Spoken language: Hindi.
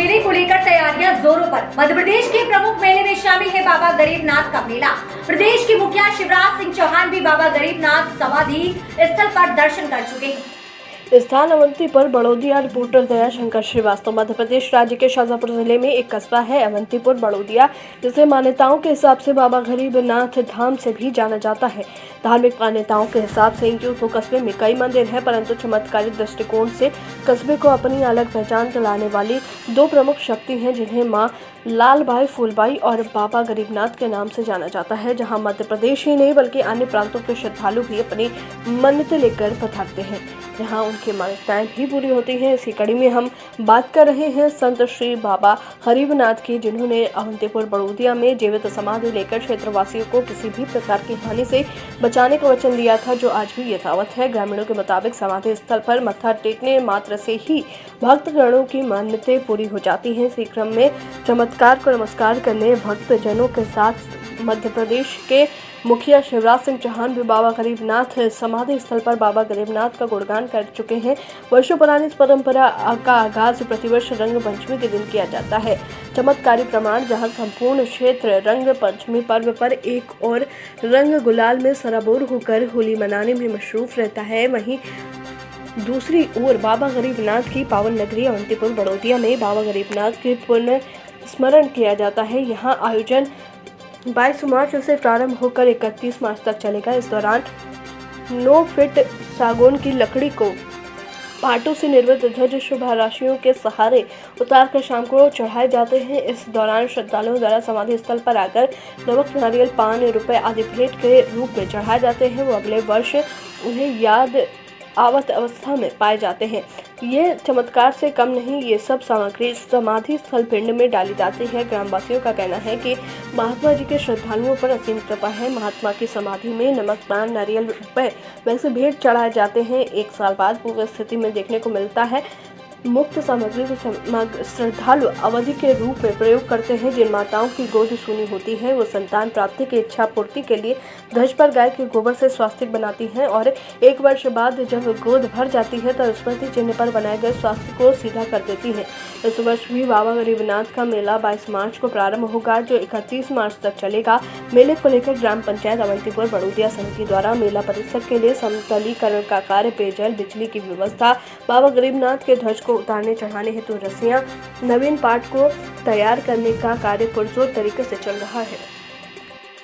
मेले को लेकर तैयारियां जोरों पर। मध्य प्रदेश के प्रमुख मेले में शामिल है बाबा गरीबनाथ का मेला। प्रदेश के मुखिया शिवराज सिंह चौहान भी बाबा गरीबनाथ समाधि स्थल पर दर्शन कर चुके हैं। स्थान अवंतीपुर बड़ौदिया। रिपोर्टर दया शंकर श्रीवास्तव। मध्य प्रदेश राज्य के शाजापुर जिले में एक कस्बा है अवंतीपुर बड़ौदिया, जिसे मान्यताओं के हिसाब से बाबा गरीबनाथ धाम से भी जाना जाता है। धार्मिक मान्यताओं के हिसाब से यूं तो कस्बे में कई मंदिर हैं, परंतु चमत्कारी दृष्टिकोण से कस्बे को अपनी अलग पहचान दिलाने वाली दो प्रमुख शक्ति हैं, जिन्हें मां लालबाई फूलबाई और बाबा गरीबनाथ के नाम से जाना जाता है। जहां मध्य प्रदेश ही नहीं बल्कि अन्य प्रांतों के श्रद्धालु भी अपनी मन्नतें लेकर पधारते हैं, जहां उनकी मान्यताएं भी पूरी होती हैं। इसी कड़ी में हम बात कर रहे हैं संत श्री बाबा गरीबनाथ की, जिन्होंने अवंतीपुर बड़ौदिया में जीवित समाधि लेकर क्षेत्रवासियों को किसी भी प्रकार की हानि से बचाने का वचन दिया था, जो आज भी यथावत है। ग्रामीणों के मुताबिक समाधि स्थल पर मत्था टेकने मात्र से ही भक्तगणों की मान्यतें पूरी हो जाती हैं। इसी क्रम में चमत्कार को नमस्कार करने भक्तजनों के साथ मध्य प्रदेश के मुखिया शिवराज सिंह चौहान भी बाबा गरीबनाथ समाधि स्थल पर बाबा गरीबनाथ का गुणगान कर चुके हैं। वर्षों पुरानी इस परंपरा का आगाज प्रतिवर्ष रंग पंचमी के दिन किया जाता है। चमत्कारी प्रमाण, जहां संपूर्ण क्षेत्र रंग पंचमी पर्व पर एक और रंग गुलाल में सराबोर होकर होली मनाने में मशरूफ रहता है, वहीं दूसरी ओर बाबा गरीबनाथ की पावन नगरी अवंतीपुर बड़ौदिया में बाबा गरीबनाथ के पुण्य स्मरण किया जाता है। यहाँ आयोजन 22 मार्च से प्रारंभ होकर 31 मार्च तक चलेगा। इस दौरान 9 फीट सागौन की लकड़ी को पाटों से निर्मित ध्वज शुभ राशियों के सहारे उतारकर शाम को चढ़ाए जाते हैं। इस दौरान श्रद्धालुओं द्वारा समाधि स्थल पर आकर नमक, नारियल, पान, रुपए आदि भेंट के रूप में चढ़ाए जाते हैं। वो अगले वर्ष उन्हें याद आवत अवस्था में पाए जाते हैं। ये चमत्कार से कम नहीं, ये सब सामग्री समाधि स्थल पिंड में डाली जाती है। ग्रामवासियों का कहना है कि महात्मा जी के श्रद्धालुओं पर असीम कृपा है। महात्मा की समाधि में नमक, पान, नारियल, रुपए वैसे भेंट चढ़ाए जाते हैं। 1 साल बाद पूर्व स्थिति में देखने को मिलता है। मुक्त सामग्री को श्रद्धालु अवधि के रूप में प्रयोग करते हैं। जिन माताओं की गोद सूनी होती है, वो संतान प्राप्ति की इच्छा पूर्ति के लिए ध्वज पर गाय के गोबर से स्वास्तिक बनाती हैं और 1 वर्ष बाद जब गोद भर जाती है तो स्मृति चिन्ह पर बनाए गए स्वास्तिक को सीधा कर देती है। इस वर्ष भी बाबा गरीबनाथ का मेला 22 मार्च को प्रारंभ होगा, जो 31 मार्च तक चलेगा। मेले को लेकर ग्राम पंचायत अवंतीपुर बड़ौदिया समिति द्वारा मेला परिसर के लिए समतलीकरण का कार्य, पेयजल, बिजली की व्यवस्था, बाबा गरीबनाथ के ध्वज उतारने चढ़ाने हेतु रस्सियां, नवीन पाठ को तैयार करने का कार्य पुरजोर तरीके से चल रहा है।